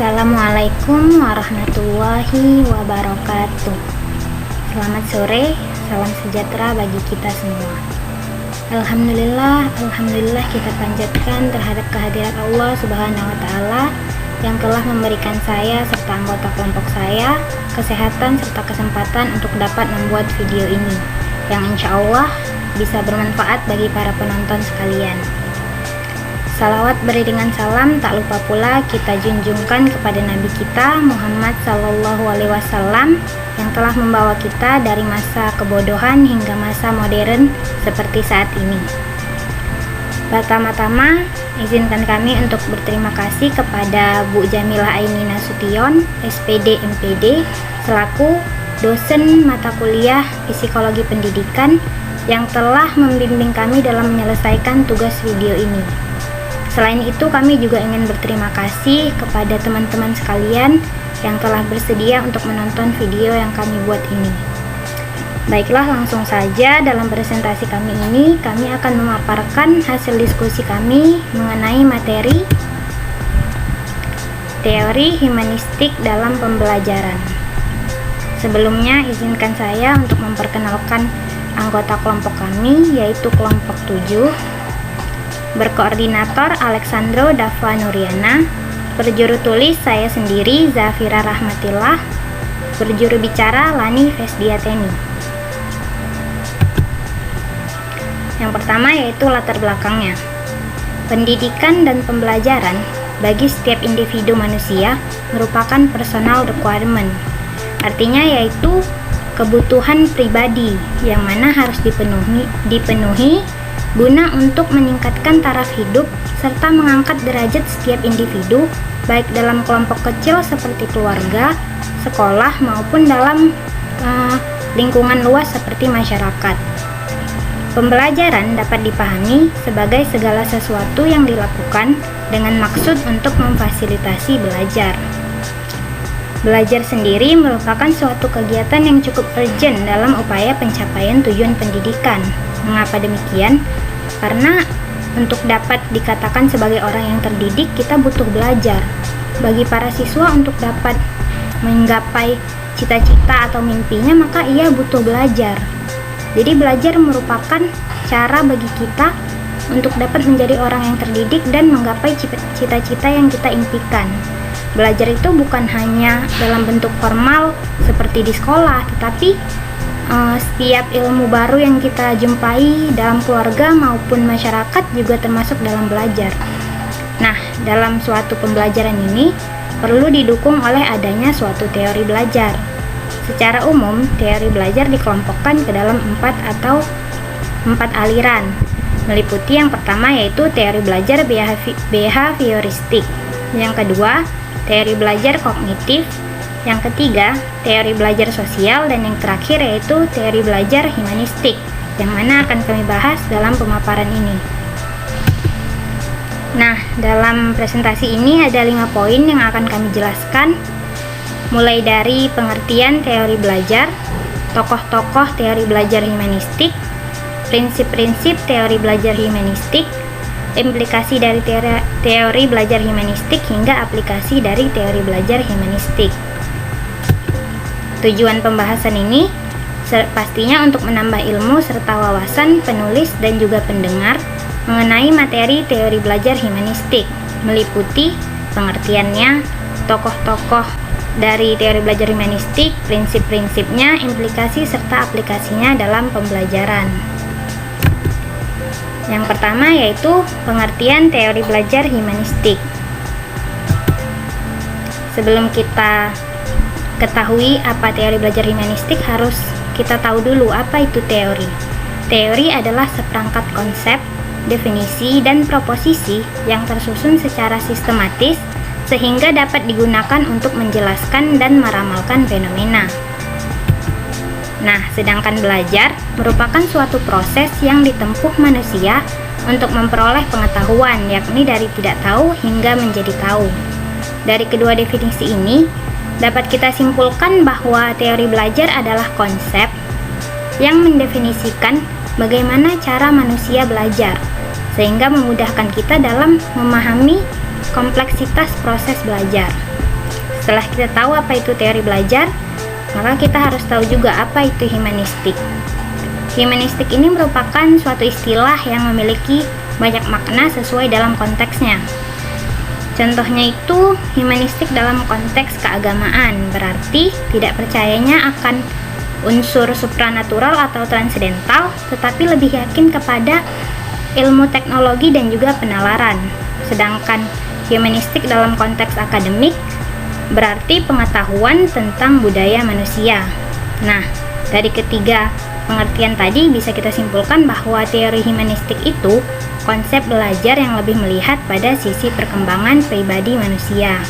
Assalamualaikum warahmatullahi wabarakatuh. Selamat sore, salam sejahtera bagi kita semua. Alhamdulillah kita panjatkan terhadap kehadirat Allah Subhanahu wa Ta'ala yang telah memberikan saya serta anggota kelompok saya kesehatan serta kesempatan untuk dapat membuat video ini yang insya Allah bisa bermanfaat bagi para penonton sekalian. Salawat beriringan salam tak lupa pula kita junjungkan kepada Nabi kita Muhammad Sallallahu Alaihi Wasallam yang telah membawa kita dari masa kebodohan hingga masa modern seperti saat ini. Pertama-tama, izinkan kami untuk berterima kasih kepada Bu Jamilah Aini Nasution, SPD MPD, selaku dosen mata kuliah Psikologi Pendidikan yang telah membimbing kami dalam menyelesaikan tugas video ini. Selain itu, kami juga ingin berterima kasih kepada teman-teman sekalian yang telah bersedia untuk menonton video yang kami buat ini. Baiklah, langsung saja dalam presentasi kami ini, kami akan memaparkan hasil diskusi kami mengenai materi teori humanistik dalam pembelajaran. Sebelumnya, izinkan saya untuk memperkenalkan anggota kelompok kami, yaitu kelompok 7. Berkoordinator Alexandro Dava Nuriana, berjuru tulis saya sendiri Zafira Rahmatillah, berjuru bicara Lani Fesdiateni. Yang pertama yaitu latar belakangnya. Pendidikan dan pembelajaran bagi setiap individu manusia merupakan personal requirement. Artinya yaitu kebutuhan pribadi yang mana harus dipenuhi guna untuk meningkatkan taraf hidup serta mengangkat derajat setiap individu baik dalam kelompok kecil seperti keluarga, sekolah maupun dalam lingkungan luas seperti masyarakat. Pembelajaran dapat dipahami sebagai segala sesuatu yang dilakukan dengan maksud untuk memfasilitasi belajar. Belajar sendiri merupakan suatu kegiatan yang cukup urgent dalam upaya pencapaian tujuan pendidikan. Mengapa demikian? Karena untuk dapat dikatakan sebagai orang yang terdidik, kita butuh belajar. Bagi para siswa untuk dapat menggapai cita-cita atau mimpinya, maka ia butuh belajar. Jadi belajar merupakan cara bagi kita untuk dapat menjadi orang yang terdidik dan menggapai cita-cita yang kita impikan. Belajar itu bukan hanya dalam bentuk formal seperti di sekolah, tetapi setiap ilmu baru yang kita jumpai dalam keluarga maupun masyarakat juga termasuk dalam belajar. Nah, dalam suatu pembelajaran ini perlu didukung oleh adanya suatu teori belajar. Secara umum, teori belajar dikelompokkan ke dalam 4 aliran, meliputi yang pertama yaitu teori belajar behavioristik, yang kedua teori belajar kognitif, yang ketiga, teori belajar sosial, dan yang terakhir yaitu teori belajar humanistik, yang mana akan kami bahas dalam pemaparan ini. Nah, dalam presentasi ini ada 5 poin yang akan kami jelaskan, mulai dari pengertian teori belajar, tokoh-tokoh teori belajar humanistik, prinsip-prinsip teori belajar humanistik, implikasi dari teori belajar humanistik, hingga aplikasi dari teori belajar humanistik. Tujuan pembahasan ini pastinya untuk menambah ilmu serta wawasan penulis dan juga pendengar mengenai materi teori belajar humanistik, meliputi pengertiannya, tokoh-tokoh dari teori belajar humanistik, prinsip-prinsipnya, implikasi serta aplikasinya dalam pembelajaran. Yang pertama yaitu pengertian teori belajar humanistik. Sebelum kita ketahui apa teori belajar humanistik, harus kita tahu dulu apa itu teori. Teori adalah seperangkat konsep, definisi, dan proposisi yang tersusun secara sistematis sehingga dapat digunakan untuk menjelaskan dan meramalkan fenomena. Nah, sedangkan belajar merupakan suatu proses yang ditempuh manusia untuk memperoleh pengetahuan, yakni dari tidak tahu hingga menjadi tahu. Dari kedua definisi ini, dapat kita simpulkan bahwa teori belajar adalah konsep yang mendefinisikan bagaimana cara manusia belajar, sehingga memudahkan kita dalam memahami kompleksitas proses belajar. Setelah kita tahu apa itu teori belajar, maka kita harus tahu juga apa itu humanistik. Humanistik ini merupakan suatu istilah yang memiliki banyak makna sesuai dalam konteksnya. Contohnya itu, humanistik dalam konteks keagamaan, berarti tidak percayanya akan unsur supranatural atau transendental, tetapi lebih yakin kepada ilmu teknologi dan juga penalaran. Sedangkan humanistik dalam konteks akademik berarti pengetahuan tentang budaya manusia. Nah, dari ketiga pengertian tadi bisa kita simpulkan bahwa teori humanistik itu konsep belajar yang lebih melihat pada sisi perkembangan pribadi manusia.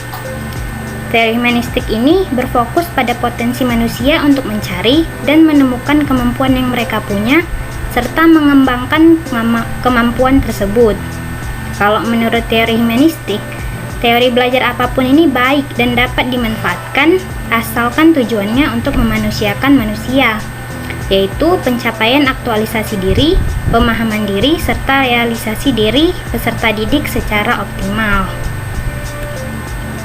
Teori humanistik ini berfokus pada potensi manusia untuk mencari dan menemukan kemampuan yang mereka punya, serta mengembangkan kemampuan tersebut. Kalau menurut teori humanistik, teori belajar apapun ini baik dan dapat dimanfaatkan asalkan tujuannya untuk memanusiakan manusia, yaitu pencapaian aktualisasi diri, pemahaman diri, serta realisasi diri peserta didik secara optimal.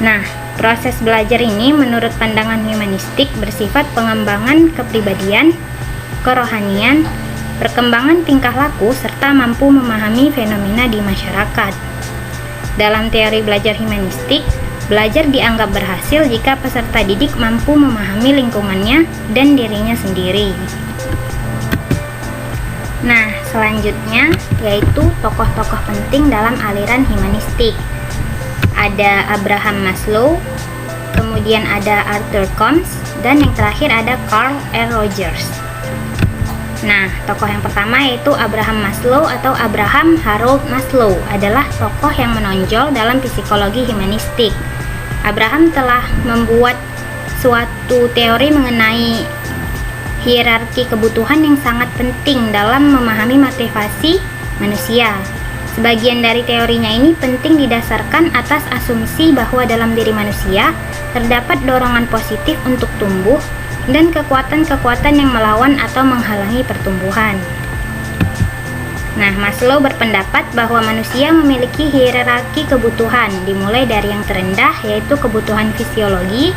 Nah, proses belajar ini menurut pandangan humanistik bersifat pengembangan kepribadian, kerohanian, perkembangan tingkah laku, serta mampu memahami fenomena di masyarakat. Dalam teori belajar humanistik, belajar dianggap berhasil jika peserta didik mampu memahami lingkungannya dan dirinya sendiri. Nah, selanjutnya yaitu tokoh-tokoh penting dalam aliran humanistik. Ada Abraham Maslow, kemudian ada Arthur Combs, dan yang terakhir ada Carl R. Rogers. Nah, tokoh yang pertama yaitu Abraham Maslow atau Abraham Harold Maslow adalah tokoh yang menonjol dalam psikologi humanistik. Abraham telah membuat suatu teori mengenai hierarki kebutuhan yang sangat penting dalam memahami motivasi manusia. Sebagian dari teorinya ini penting didasarkan atas asumsi bahwa dalam diri manusia terdapat dorongan positif untuk tumbuh dan kekuatan-kekuatan yang melawan atau menghalangi pertumbuhan. Nah, Maslow berpendapat bahwa manusia memiliki hierarki kebutuhan, dimulai dari yang terendah yaitu kebutuhan fisiologi,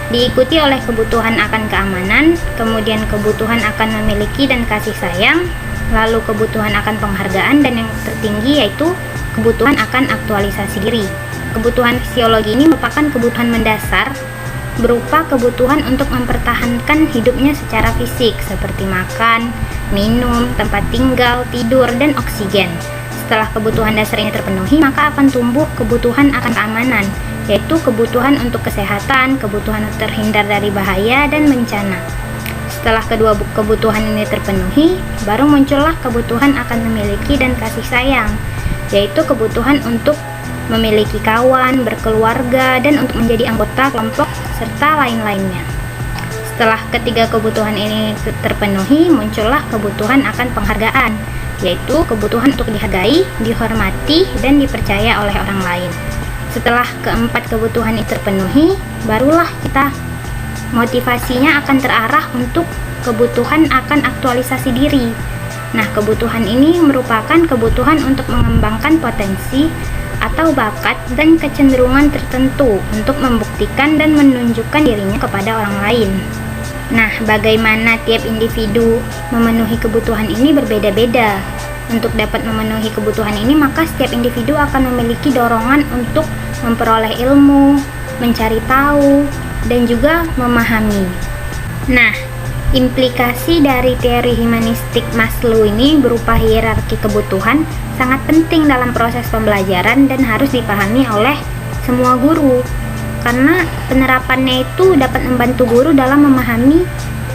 diikuti oleh kebutuhan akan keamanan, kemudian kebutuhan akan memiliki dan kasih sayang, lalu kebutuhan akan penghargaan, dan yang tertinggi yaitu kebutuhan akan aktualisasi diri. Kebutuhan fisiologi ini merupakan kebutuhan mendasar berupa kebutuhan untuk mempertahankan hidupnya secara fisik seperti makan, minum, tempat tinggal, tidur, dan oksigen. Setelah kebutuhan dasar ini terpenuhi, maka akan tumbuh kebutuhan akan keamanan, yaitu kebutuhan untuk kesehatan, kebutuhan terhindar dari bahaya dan bencana. Setelah kedua kebutuhan ini terpenuhi, baru muncullah kebutuhan akan memiliki dan kasih sayang, yaitu kebutuhan untuk memiliki kawan, berkeluarga, dan untuk menjadi anggota kelompok, serta lain-lainnya. Setelah ketiga kebutuhan ini terpenuhi, muncullah kebutuhan akan penghargaan, yaitu kebutuhan untuk dihargai, dihormati, dan dipercaya oleh orang lain. Setelah keempat kebutuhan ini terpenuhi, barulah kita motivasinya akan terarah untuk kebutuhan akan aktualisasi diri. Nah, kebutuhan ini merupakan kebutuhan untuk mengembangkan potensi atau bakat dan kecenderungan tertentu untuk membuktikan dan menunjukkan dirinya kepada orang lain. Nah, bagaimana tiap individu memenuhi kebutuhan ini berbeda-beda. Untuk dapat memenuhi kebutuhan ini, maka setiap individu akan memiliki dorongan untuk memperoleh ilmu, mencari tahu, dan juga memahami. Nah, implikasi dari teori humanistik Maslow ini berupa hierarki kebutuhan sangat penting dalam proses pembelajaran dan harus dipahami oleh semua guru, karena penerapannya itu dapat membantu guru dalam memahami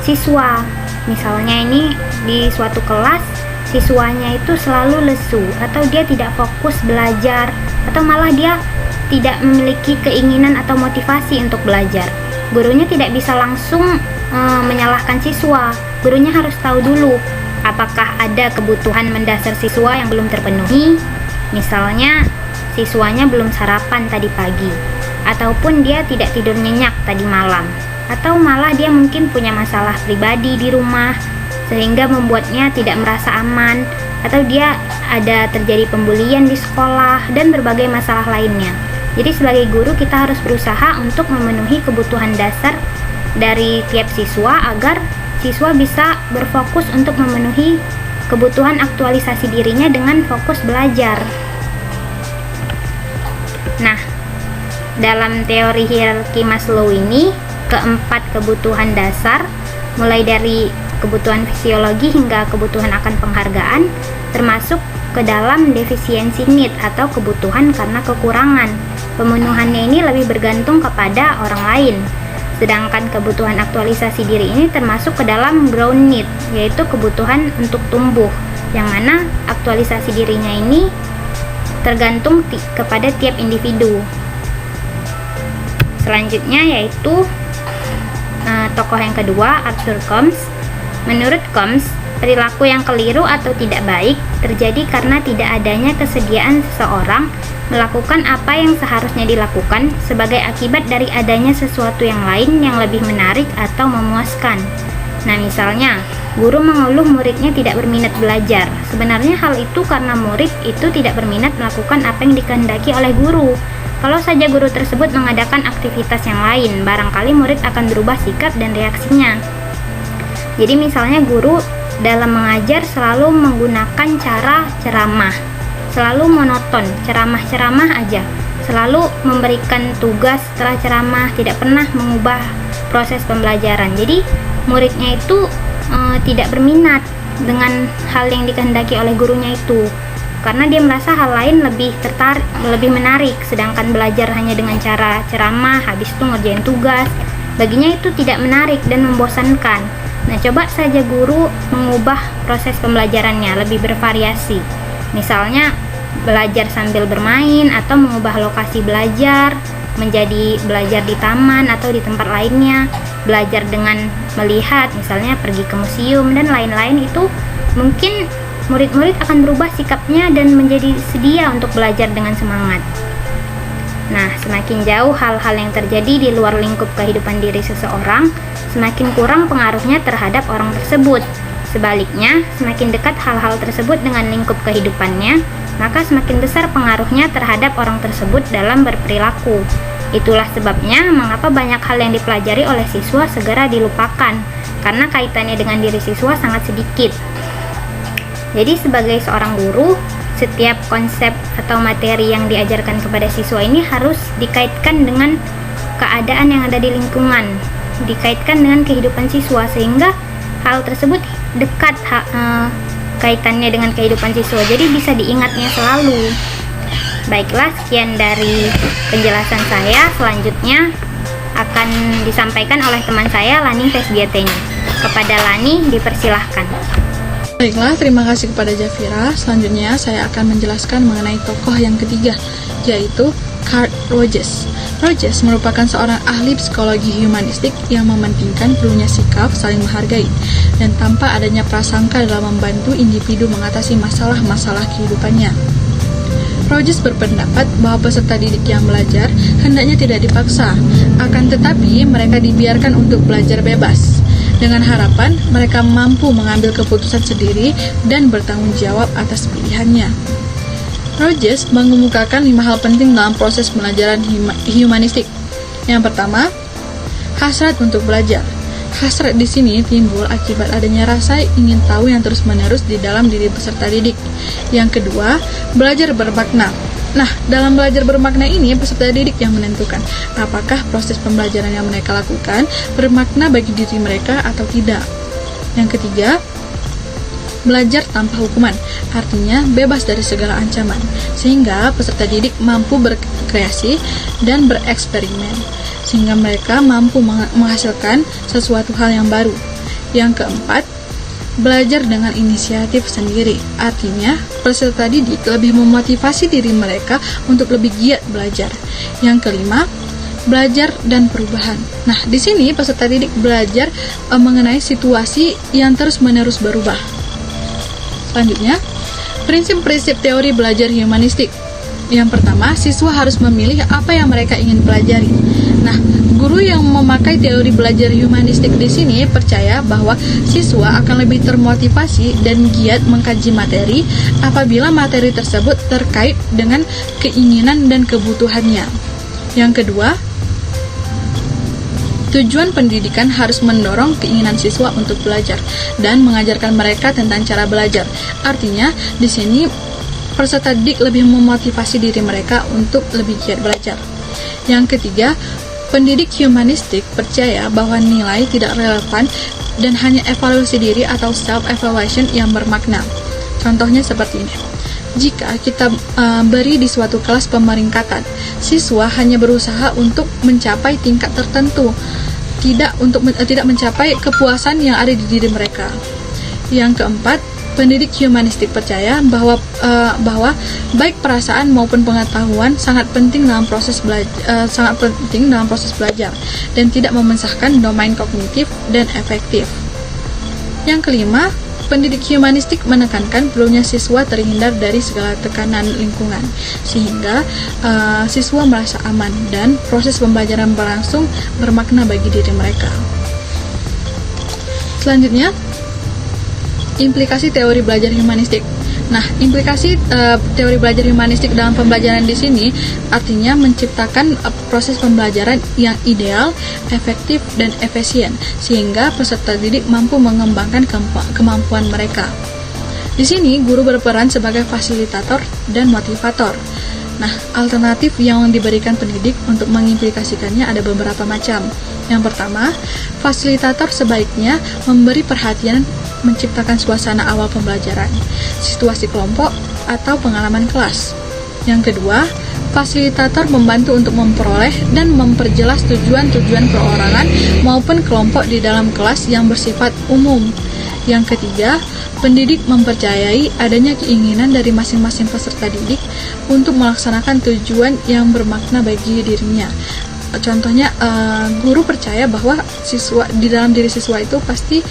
siswa. Misalnya ini di suatu kelas, siswanya itu selalu lesu atau dia tidak fokus belajar, atau malah dia tidak memiliki keinginan atau motivasi untuk belajar. Gurunya tidak bisa langsung menyalahkan siswa. Gurunya harus tahu dulu apakah ada kebutuhan mendasar siswa yang belum terpenuhi. Misalnya siswanya belum sarapan tadi pagi, ataupun dia tidak tidur nyenyak tadi malam, atau malah dia mungkin punya masalah pribadi di rumah sehingga membuatnya tidak merasa aman, atau dia ada terjadi pembulian di sekolah dan berbagai masalah lainnya. Jadi sebagai guru kita harus berusaha untuk memenuhi kebutuhan dasar dari tiap siswa agar siswa bisa berfokus untuk memenuhi kebutuhan aktualisasi dirinya dengan fokus belajar. Nah, dalam teori hierarki Maslow ini, keempat kebutuhan dasar, mulai dari kebutuhan fisiologi hingga kebutuhan akan penghargaan, termasuk ke dalam defisiensi need atau kebutuhan karena kekurangan. Pemenuhannya ini lebih bergantung kepada orang lain. Sedangkan kebutuhan aktualisasi diri ini termasuk ke dalam ground need, yaitu kebutuhan untuk tumbuh, yang mana aktualisasi dirinya ini tergantung kepada tiap individu. Selanjutnya yaitu tokoh yang kedua, Arthur Combs. Menurut Combs, perilaku yang keliru atau tidak baik terjadi karena tidak adanya kesediaan seseorang melakukan apa yang seharusnya dilakukan sebagai akibat dari adanya sesuatu yang lain yang lebih menarik atau memuaskan. Nah, misalnya, guru mengeluh muridnya tidak berminat belajar. Sebenarnya hal itu karena murid itu tidak berminat melakukan apa yang dikehendaki oleh guru. Kalau saja guru tersebut mengadakan aktivitas yang lain, barangkali murid akan berubah sikap dan reaksinya. Jadi misalnya guru dalam mengajar selalu menggunakan cara ceramah, selalu monoton, ceramah-ceramah aja, selalu memberikan tugas setelah ceramah, tidak pernah mengubah proses pembelajaran. Jadi muridnya itu tidak berminat dengan hal yang dikehendaki oleh gurunya itu, karena dia merasa hal lain lebih menarik, sedangkan belajar hanya dengan cara ceramah, habis itu ngerjain tugas, baginya itu tidak menarik dan membosankan. Nah, coba saja guru mengubah proses pembelajarannya, lebih bervariasi. Misalnya, belajar sambil bermain atau mengubah lokasi belajar menjadi belajar di taman atau di tempat lainnya, belajar dengan melihat, misalnya pergi ke museum dan lain-lain. Itu mungkin murid-murid akan berubah sikapnya dan menjadi sedia untuk belajar dengan semangat. Nah, semakin jauh hal-hal yang terjadi di luar lingkup kehidupan diri seseorang, semakin kurang pengaruhnya terhadap orang tersebut. Sebaliknya, semakin dekat hal-hal tersebut dengan lingkup kehidupannya, maka semakin besar pengaruhnya terhadap orang tersebut dalam berperilaku. Itulah sebabnya mengapa banyak hal yang dipelajari oleh siswa segera dilupakan, karena kaitannya dengan diri siswa sangat sedikit. Jadi sebagai seorang guru, setiap konsep atau materi yang diajarkan kepada siswa ini harus dikaitkan dengan keadaan yang ada di lingkungan, dikaitkan dengan kehidupan siswa, sehingga hal tersebut dekat kaitannya dengan kehidupan siswa, jadi bisa diingatnya selalu. Baiklah, sekian dari penjelasan saya. Selanjutnya akan disampaikan oleh teman saya, Lani Fesdiateni. Kepada Lani, dipersilahkan. Baiklah, terima kasih kepada Jafira. Selanjutnya saya akan menjelaskan mengenai tokoh yang ketiga, yaitu Carl Rogers. Rogers merupakan seorang ahli psikologi humanistik yang mementingkan perlunya sikap saling menghargai dan tanpa adanya prasangka dalam membantu individu mengatasi masalah-masalah kehidupannya. Rogers berpendapat bahwa peserta didik yang belajar hendaknya tidak dipaksa, akan tetapi mereka dibiarkan untuk belajar bebas, dengan harapan mereka mampu mengambil keputusan sendiri dan bertanggung jawab atas pilihannya. Rogers mengemukakan 5 hal penting dalam proses pelajaran humanistik. Yang pertama, hasrat untuk belajar. Hasrat di sini timbul akibat adanya rasa ingin tahu yang terus-menerus di dalam diri peserta didik. Yang kedua, belajar bermakna. Nah, dalam belajar bermakna ini, peserta didik yang menentukan apakah proses pembelajaran yang mereka lakukan bermakna bagi diri mereka atau tidak. Yang ketiga, belajar tanpa hukuman, artinya bebas dari segala ancaman, sehingga peserta didik mampu berkreasi dan bereksperimen, sehingga mereka mampu menghasilkan sesuatu hal yang baru. Yang keempat, belajar dengan inisiatif sendiri, artinya peserta didik lebih memotivasi diri mereka untuk lebih giat belajar. Yang kelima, belajar dan perubahan. Nah, di sini peserta didik belajar mengenai situasi yang terus-menerus berubah. Selanjutnya, prinsip-prinsip teori belajar humanistik. Yang pertama, siswa harus memilih apa yang mereka ingin pelajari. Nah, Guru yang memakai teori belajar humanistik di sini percaya bahwa siswa akan lebih termotivasi dan giat mengkaji materi apabila materi tersebut terkait dengan keinginan dan kebutuhannya. Yang kedua, tujuan pendidikan harus mendorong keinginan siswa untuk belajar dan mengajarkan mereka tentang cara belajar. Artinya, di sini peserta didik lebih memotivasi diri mereka untuk lebih giat belajar. Yang ketiga, pendidik humanistik percaya bahwa nilai tidak relevan dan hanya evaluasi diri atau self-evaluation yang bermakna. Contohnya seperti ini. Jika kita beri di suatu kelas pemeringkatan, siswa hanya berusaha untuk mencapai tingkat tertentu, tidak mencapai kepuasan yang ada di diri mereka. Yang keempat, pendidik humanistik percaya bahwa baik perasaan maupun pengetahuan sangat penting dalam proses belajar dan tidak memisahkan domain kognitif dan efektif. Yang kelima, pendidik humanistik menekankan perlunya siswa terhindar dari segala tekanan lingkungan, sehingga siswa merasa aman dan proses pembelajaran berlangsung bermakna bagi diri mereka. Selanjutnya, implikasi teori belajar humanistik. Nah, implikasi teori belajar humanistik dalam pembelajaran di sini artinya menciptakan proses pembelajaran yang ideal, efektif, dan efisien, sehingga peserta didik mampu mengembangkan kemampuan mereka. Di sini, guru berperan sebagai fasilitator dan motivator. Nah, alternatif yang diberikan pendidik untuk mengimplikasikannya ada beberapa macam. Yang pertama, fasilitator sebaiknya memberi perhatian menciptakan suasana awal pembelajaran, situasi kelompok, atau pengalaman kelas. Yang kedua, fasilitator membantu untuk memperoleh dan memperjelas tujuan-tujuan perorangan maupun kelompok di dalam kelas yang bersifat umum. Yang ketiga, pendidik mempercayai adanya keinginan dari masing-masing peserta didik untuk melaksanakan tujuan yang bermakna bagi dirinya. Contohnya, guru percaya bahwa siswa di dalam diri siswa itu pasti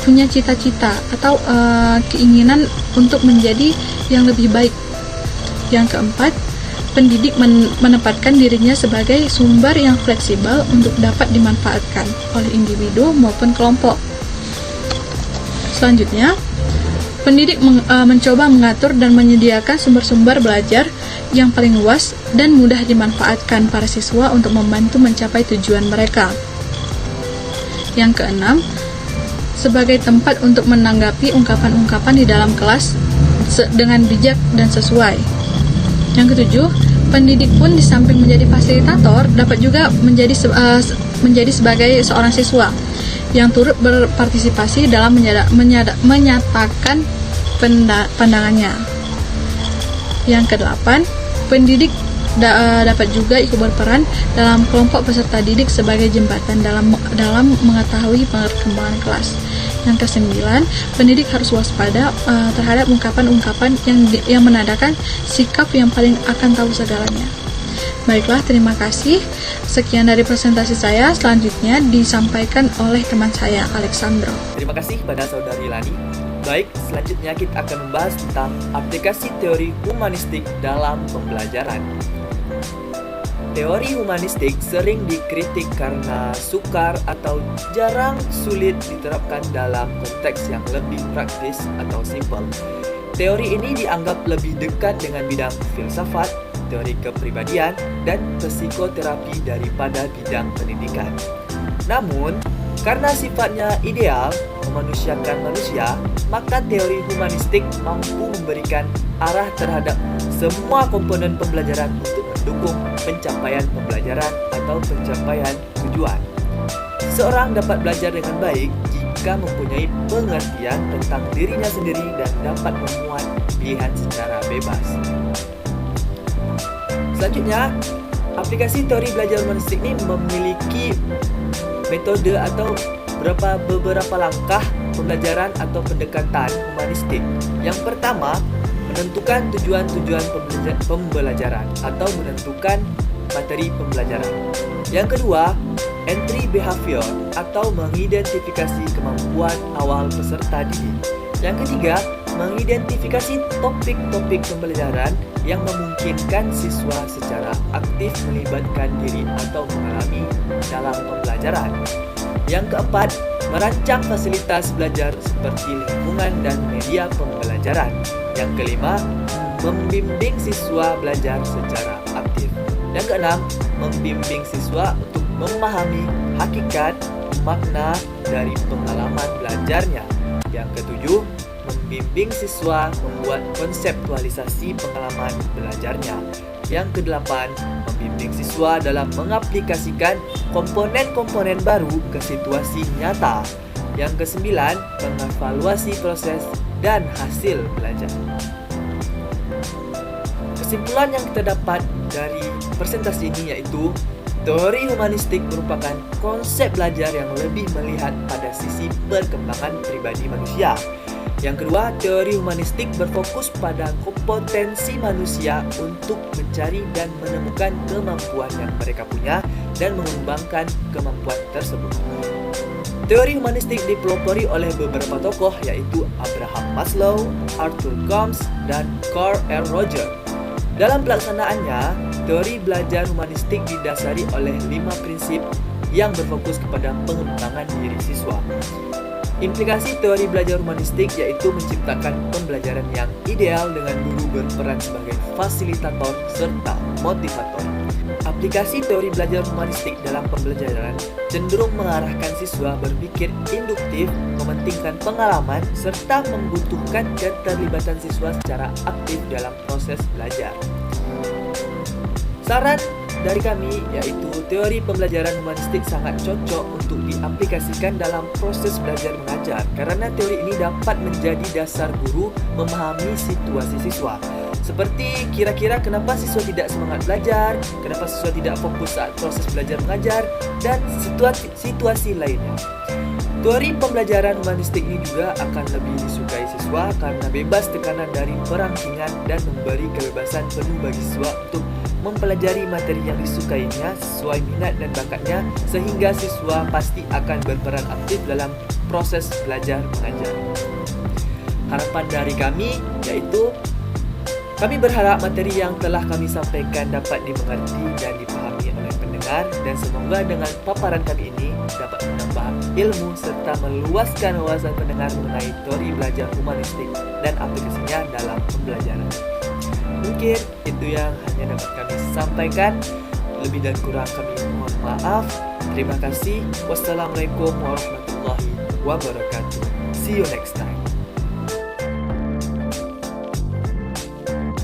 punya cita-cita atau keinginan untuk menjadi yang lebih baik. Yang keempat, pendidik menempatkan dirinya sebagai sumber yang fleksibel untuk dapat dimanfaatkan oleh individu maupun kelompok. Selanjutnya, pendidik mencoba mengatur dan menyediakan sumber-sumber belajar yang paling luas dan mudah dimanfaatkan para siswa untuk membantu mencapai tujuan mereka. Yang keenam, sebagai tempat untuk menanggapi ungkapan-ungkapan di dalam kelas dengan bijak dan sesuai. Yang ketujuh, pendidik pun di samping menjadi fasilitator dapat juga menjadi sebagai seorang siswa yang turut berpartisipasi dalam menyatakan pandangannya. Yang kedelapan, pendidik dapat juga ikut berperan dalam kelompok peserta didik sebagai jembatan dalam mengetahui perkembangan kelas. Yang kesembilan, pendidik harus waspada terhadap ungkapan-ungkapan yang menandakan sikap yang paling akan tahu segalanya. Baiklah, terima kasih. Sekian dari presentasi saya. Selanjutnya disampaikan oleh teman saya, Alexandro. Terima kasih pada Saudari Lani. Baik, selanjutnya kita akan membahas tentang aplikasi teori humanistik dalam pembelajaran. Teori humanistik sering dikritik karena sukar atau jarang sulit diterapkan dalam konteks yang lebih praktis atau simpel. Teori ini dianggap lebih dekat dengan bidang filsafat, teori kepribadian, dan psikoterapi daripada bidang pendidikan. Namun, karena sifatnya ideal, memanusiakan manusia, maka teori humanistik mampu memberikan arah terhadap semua komponen pembelajaran untuk mendukung pencapaian pembelajaran atau pencapaian tujuan. Seseorang dapat belajar dengan baik jika mempunyai pengertian tentang dirinya sendiri dan dapat memuat pilihan secara bebas. Selanjutnya, aplikasi teori belajar humanistik ini memiliki metode atau beberapa langkah pembelajaran atau pendekatan humanistik. Yang pertama, menentukan tujuan-tujuan pembelajaran atau menentukan materi pembelajaran. Yang kedua, entry behavior atau mengidentifikasi kemampuan awal peserta didik. Yang ketiga, mengidentifikasi topik-topik pembelajaran yang memungkinkan siswa secara aktif melibatkan diri atau mengalami dalam pembelajaran. Yang keempat, merancang fasilitas belajar seperti lingkungan dan media pembelajaran. Yang kelima, membimbing siswa belajar secara aktif. Yang keenam, membimbing siswa untuk memahami hakikat, makna dari pengalaman belajarnya. Yang ketujuh, membimbing siswa membuat konseptualisasi pengalaman belajarnya. Yang kedelapan, membimbing siswa dalam mengaplikasikan komponen-komponen baru ke situasi nyata. Yang kesembilan, mengevaluasi proses dan hasil belajar. Kesimpulan yang kita dapat dari presentasi ini yaitu teori humanistik merupakan konsep belajar yang lebih melihat pada sisi perkembangan pribadi manusia. Yang kedua, teori humanistik berfokus pada kompetensi manusia untuk mencari dan menemukan kemampuan yang mereka punya dan mengembangkan kemampuan tersebut. Teori humanistik dipelopori oleh beberapa tokoh yaitu Abraham Maslow, Arthur Combs, dan Carl R. Rogers. Dalam pelaksanaannya, teori belajar humanistik didasari oleh 5 prinsip yang berfokus kepada pengembangan diri siswa. Implikasi teori belajar humanistik yaitu menciptakan pembelajaran yang ideal dengan guru berperan sebagai fasilitator serta motivator. Aplikasi teori belajar humanistik dalam pembelajaran cenderung mengarahkan siswa berpikir induktif, mementingkan pengalaman, serta membutuhkan keterlibatan siswa secara aktif dalam proses belajar. Saran dari kami yaitu teori pembelajaran humanistik sangat cocok untuk diaplikasikan dalam proses belajar mengajar karena teori ini dapat menjadi dasar guru memahami situasi siswa. Seperti kira-kira kenapa siswa tidak semangat belajar, kenapa siswa tidak fokus saat proses belajar mengajar, dan situasi lainnya. Teori pembelajaran humanistik ini juga akan lebih disukai siswa karena bebas tekanan dari perangkingan dan memberi kebebasan penuh bagi siswa untuk mempelajari materi yang disukainya sesuai minat dan bakatnya sehingga siswa pasti akan berperan aktif dalam proses belajar mengajar. Harapan dari kami yaitu kami berharap materi yang telah kami sampaikan dapat dimengerti dan dipahami oleh pendengar dan semoga dengan paparan kami ini dapat menambah ilmu serta meluaskan wawasan pendengar mengenai teori belajar humanistik dan aplikasinya dalam pembelajaran. Mungkin itu yang hanya dapat kami sampaikan. Lebih dan kurang kami mohon maaf. Terima kasih. Wassalamualaikum warahmatullahi wabarakatuh. See you next time.